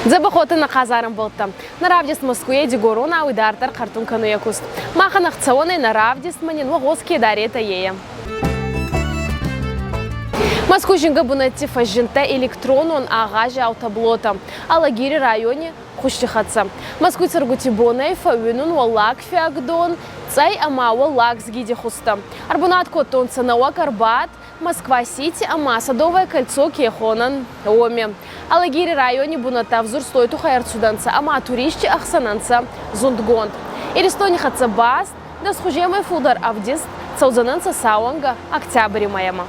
Забахоты на Хазаром болта. На равдис Москве дигорона уйдартар картун кану якуст. Маха нахцаоны на равдис манин вагоски дарета ея. Москву жинга бунатти фажинта электронун агажа аутаблота. Алагири районе хуштихатса. Москву царгути бонай фавинун валак фиагдон. Цай ама валак сгиди хуста. Арбунат котон цанауак арбат. Москва-Сити, ама Садовое кольцо Кехонан, Оми. Алагири районе буната взор стоит ухаярцуданца, ама туристи ахсананца зундгонд. Иристони хатса баст, да схужемый фудар авдист, цаузананца сауанга, октябрь маяма.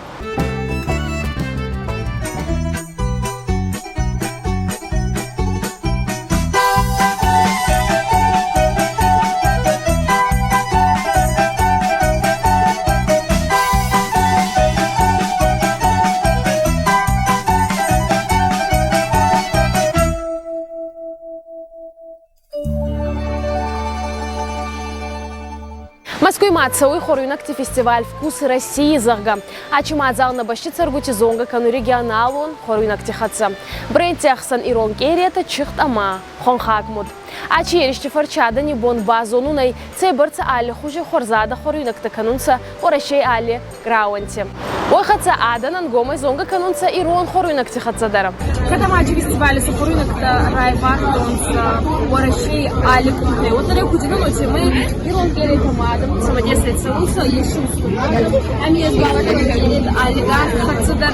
Москвы мацауи хорюнакти фестиваль «Вкусы России» зарга. Ачима зал на башти царгути зонга кану регионалун хорюнакти хатса. Бренти ахсан ирон керета чихт ама хонхакмуд. Ачи еришти фарчада не бон базонунай цейбарца али хуже хорзада хорюнакта канунца орашей али грауанти. Ой хатса аданан гомай зонга канунца ирон хорюнакти хатса дара. Когда мачи фестиваля со хорюнакта райвартонца орашей али кухне. Вот на кудина ночи мы ирон керета мадам самодействует целуса еще а мне звала керета алигар хатса дар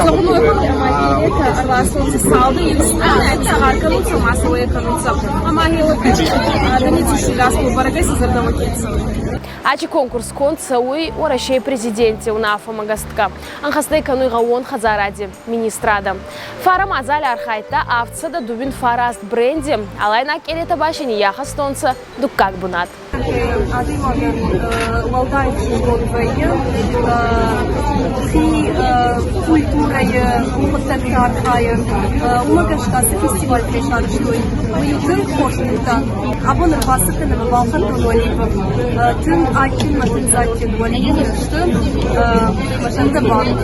целуной хамадирета орласонца салды или стана сагар канунца массовые канунца. Амаги вот даницы шиляску барагайся зардавакетса. Ачи конкурс концауи орашей президенте унафа магастка. Анхастай кануй гаон хазаради министрада. Фара мазали архайта авцада дубин фараст бренди. Алайна керета башини яхастонца дуккак бунат. Культурой, фотографией, умагашкасы фестиваль пришарштой. Мы тын хошута, абон рвасыты на балхан тонолипа, тын акин матынзати дуалини, что машинта банк.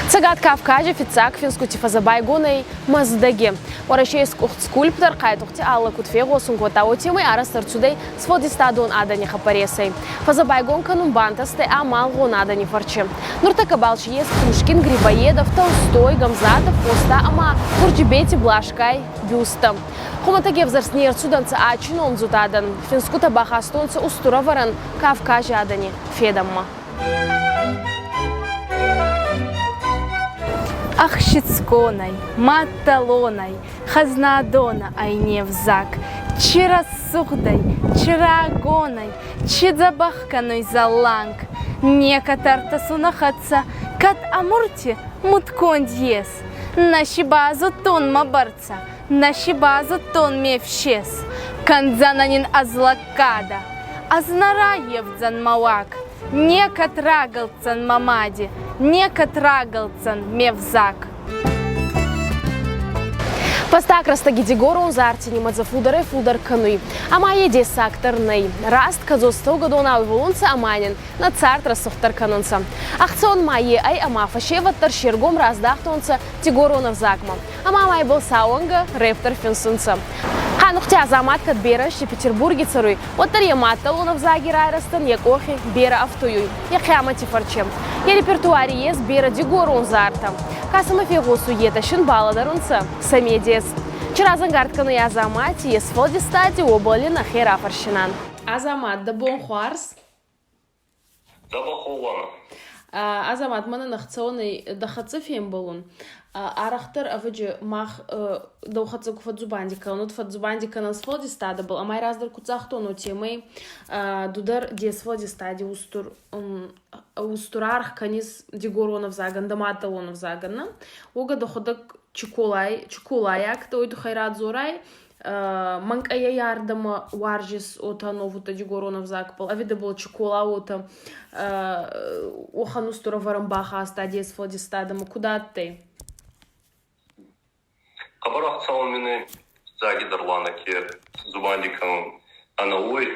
Цагат Кавказе фицак финску тифазабайгоной маздаги. Орашейск скульптор кайтухти алла кутфего сунгватау темы арастарцудей сводистадон адани хапаресей. Фазабайгон канумбантасте амал гон адани фарчи. Нуртака балчиес Пушкин, Грибоедов, Толстой, Гамзатов, Поста ама Курджибети, Блашкай, Бюста. Хуматаге взарснер цуданца ачинон зутадан. Финску табахастонца устураваран Кавказе адани федамма. Ахщицконой, Матталоной, Хазнадона айневзак, Чирасухдай, Чирагоной, Чидзабахканой заланг, Некатарта сунахатса, Кат амурти муткондьес, Наши базу тон мабарца, Наши базу тон мевщес, Канзананин азлакада, Азнараевдзан мавак, Некат рагалцан мамади, некат рагалцан мевзак. Постак растагидигору зартини мадзафударе фудар кануй. Ама еде сакторней. Раст казостау гадона волунца аманин. На царт рассухтар канунца. Ахцон мае ай ама фашеваттар шергом раздахтонца тигоронов закма. Ама май был сауанга рептор финсунца. Ханухтя замат кат бера в Петербурге царуй. Оттар яматталонов загирай растан якохи бера автоюй. Яхямати фарчем. Я репертуаре ес бера дигорун зарта. Касама фигусу ета шинбаладарунца самедес. Вчера зангарткану я замат ес фолдистати оболи на хера фаршинан. Азамат да бон хуарс. Да бахолана. Азамат мана нахцоны да хацефем болун. Арахтар авыджи мах да ухацак фадзубандика. Ну фадзубандика на сфолдистада был. А май раздар куцахтону темой дудар дес фолдистади устурарх канис дигоронов заган, даматалонов заган. Ога доходак чукулаяк, той тухайрад зорай. Манкая ярдама варжис ота новута дигоронов закпал. А вида был чукула ота оханустура варамбаха стадиес фолдистадама. Куда ты? Кабарах цалмины загидарлана ке зубандикам анаой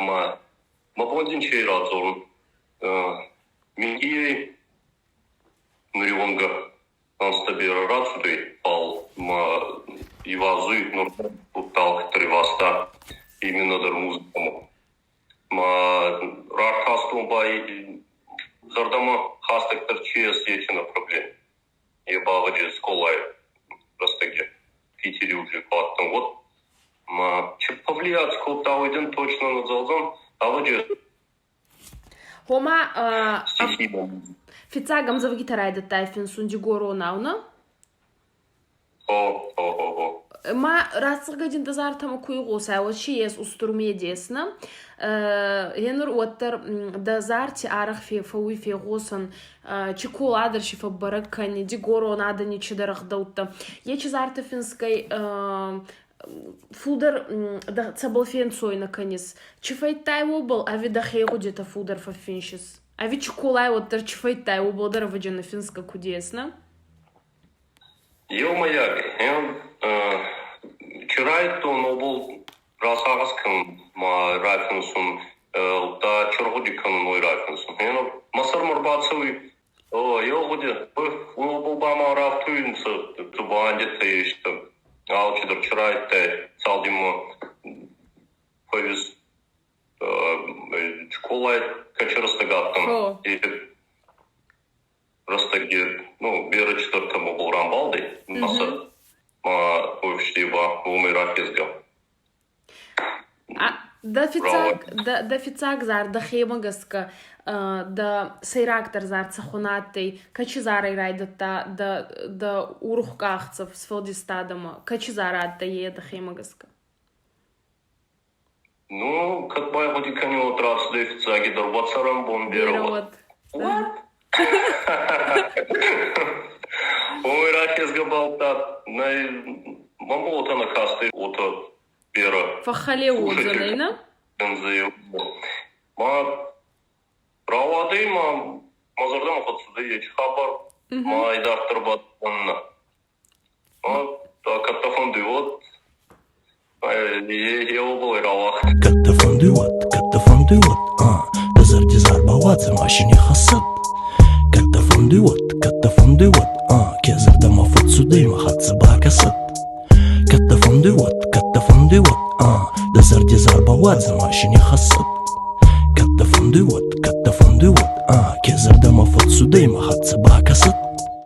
ма мапондин чейрадзорн. Мингией Нурионга Анстабира Рацуды пал и вазы, но талк треваста именно дар музыкому. Рартастум бай зардама хастек торчес ечина проблем. Я бавади сколай растаги. Питере уже хваттан вот. Че повлиять сколта уйден точно на залзан, а вади Хома стихи. фицагам за гитарайда тайфин сундигоро науна. О. Ма рацгадин дазартама куйгоса вообще есть устурмедесна. Хенер уаттер дазарти арах фауи фигосан чекул адарши фабаракани дигоро надо ничидарах даутта. Ечи зарта финской фудер да цабалфен сой наконец. Чифайтай обл, а ви дахейгу где-то фудер фафиншис. А ви чекулай уаттер чифайтай обл дараваджана финска кудесна. Ё-моё, чирайт то нобл расагаскан ма райфенсун да чоргудикан ной райфенсун. Масар марбацуй ёгуде нобл бама рафтуинса тубанде тейшта. Алчидер чирайт салдимо повис школай качерастагаттан. Растаги, бера четвертому был рамбалдой, маса повштива умиракизга. Да фицаг зар да хемагаска да сейрактор зар цахонатей качизарай райдата да урухкахцев с фалдистадама качизарат да е да хемагаска. Как бы я буду канил отрас да фицаги дарбацарам бомбировать. Умиракизга балта мамолта на касты ото бера. Фахале отзанейна? Правады мазардам хотсуда еч хабар. Айдартыр батанна. Каттафон дивот. Еобол иравах. Каттафон дивот. Дазарти зарбаватся машине хасад. Каттафон дивот. Кезарда мафот судей махатса бакасад. Каттафон дивот. Дазарти зарбаватся машине хасад. Каттафон дивот. Кезарда мафот судей махатса бакасад.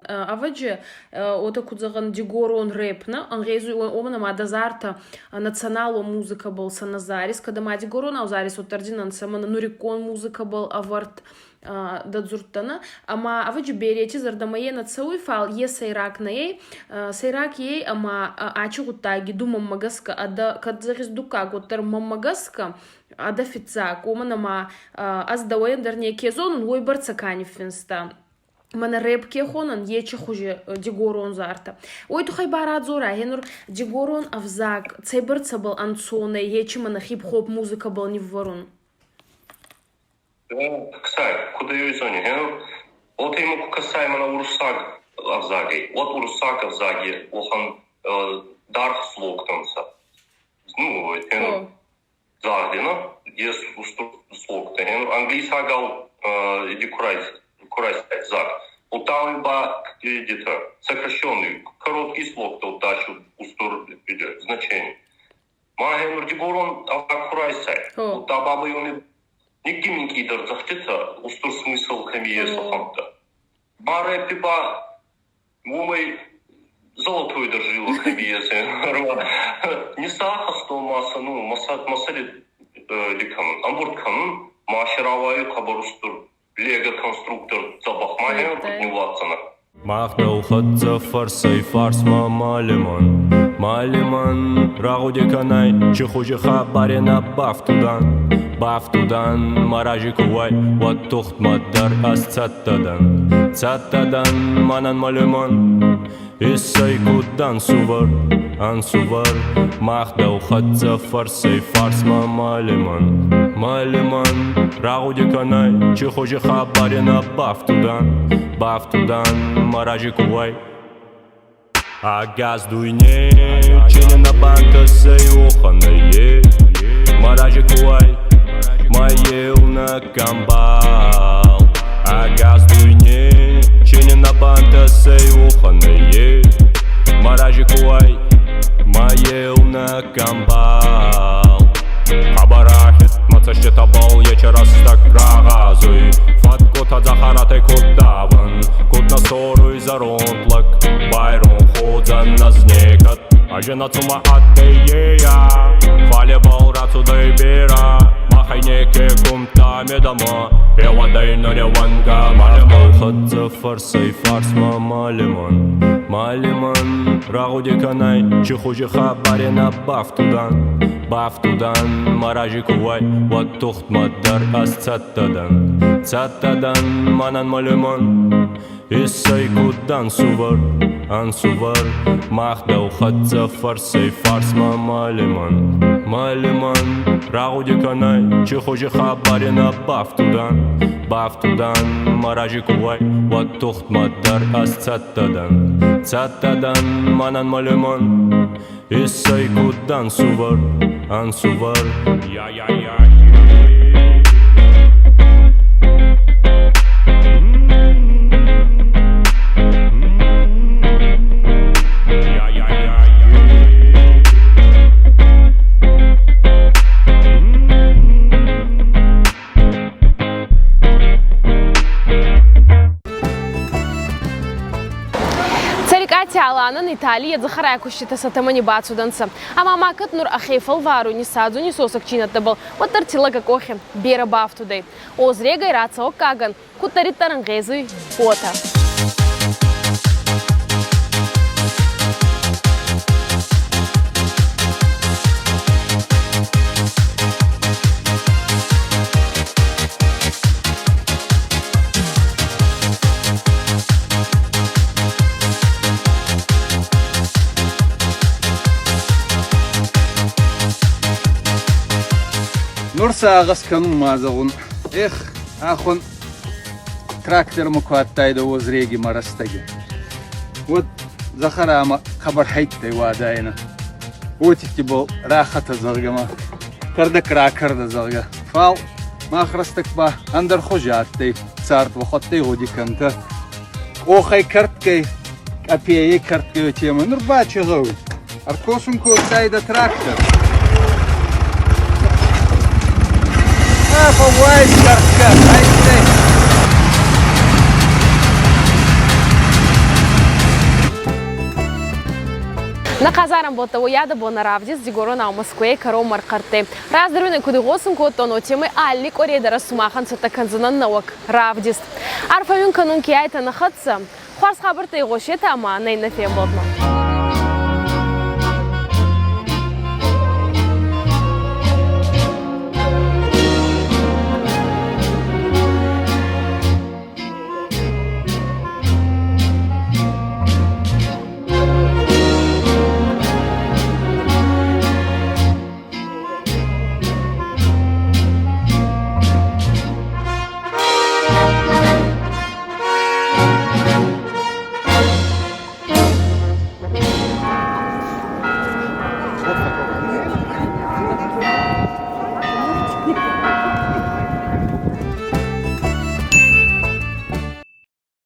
Аваджи ота кудзаган дигорон рэпна, ангезу омна мадазарта национало музыка был саназарис, когда ма дигорон аузарис отардинан самана нурикон музыка был аварт дадзуртана, ама аваджи берети зардамае на цауй фал е сайрак на ей, сайрак ей ама ачу гутаги думам магаска, ада кадзарис дука готер мамагаска, ада фицак, омна ма аздауен дарне кезон уйбар цакани финста. Мана рэпке хонан ече хуже дигорон зарта. Ой тухай барат зора, хенур дигорон авзак, цейберца был ансоне, ече мана хип-хоп музыка был не в ворон. Ксай, куда ее зоне, хенур? Вот ему касай мана урсак авзаги. Вот урсак авзаги, охан дарх слоктанса. Хенур загдина, есть слокта. Хенур английсагал иди курайся. Зак. Уталба где-то сокращенный, короткий слог, то тащу устор значение. Магенур дигорон аккурайсай. Утабабы он нигде минки дар захтета устор смысл камие сохамта. Баре пиба умой золотой дожила камие се. Не сахасто маса, масали ликам. Амбурткам машираваю кабарустур. Лего-конструктор забахмая подневаться. Махтау хатца фарсай фарс малиман рагуди канай чихужи хабарина бафтудан маражи кувай вот тухт мадар ас цаттадан манан малиман иссай кудан сувар Махтау хатца фарсай фарс малиман рагуди канай чихужи хабарина бафтудан маражи кувай Агаз дуйне чинена банка сейоханае маражи кувай маел на камбал Агаз дуйне чинена банка sei уханeye Маражикуай маеуна камбал Хабарахит мацаште табал ечерас так рагазуй Фаткота захарате кудаван Кут насоруй заронтлак Байрон ходзан назнекат Ажена цума аттеея Фалебал рацудай бера Махайнеке кумта медама Певадай нареванга Малеман хадза фарсай фарс малеман Малеман рагудиканай Чихужи хабарена Бафтудан маражикуай Вот тухт мадар ас цаттадан Цаттадан манан малеман Иссай кудан сувар Ансувар Махдау хадза фарсай фарс малеман Малеман рагудиканай Чихужи хабарена Бафтудан маражикуай Вот тухт мадар ас цаттадан Цаттадан манан малеман Иссай кудан сувар Ансувар Я-я-я Аланын Италия захарая кущита сатамани бацуданца. А мамакат нур ахефал вару ни саду ни сосок чината был. Вот тартила кохе бера бафтудей. Озрега и раца окаган кутарит тарангезы пота. Нурса агас канун мазагун. Эх, ахон трактор мукваттайда озреги марастаги. Вот захарама хабар хайттай вадайна. Вот был рахата заргама. Карда кракарда зарга. Фал махрастак ба андар хожаттай. Царт вахаттай годиканта. Охай карткай апие карткай тема. Нурба чагау. Аркосун костайда трактор. На казарам бота уяда бо на равдис дигоро на Москве каро маркарте. Раздруйне куди госум кото но теме алли корида расумахан сатаканзана навак равдис. Арфамин канун кияйта на хатса. Хварс хабарте гошета ама нейна фем бодно.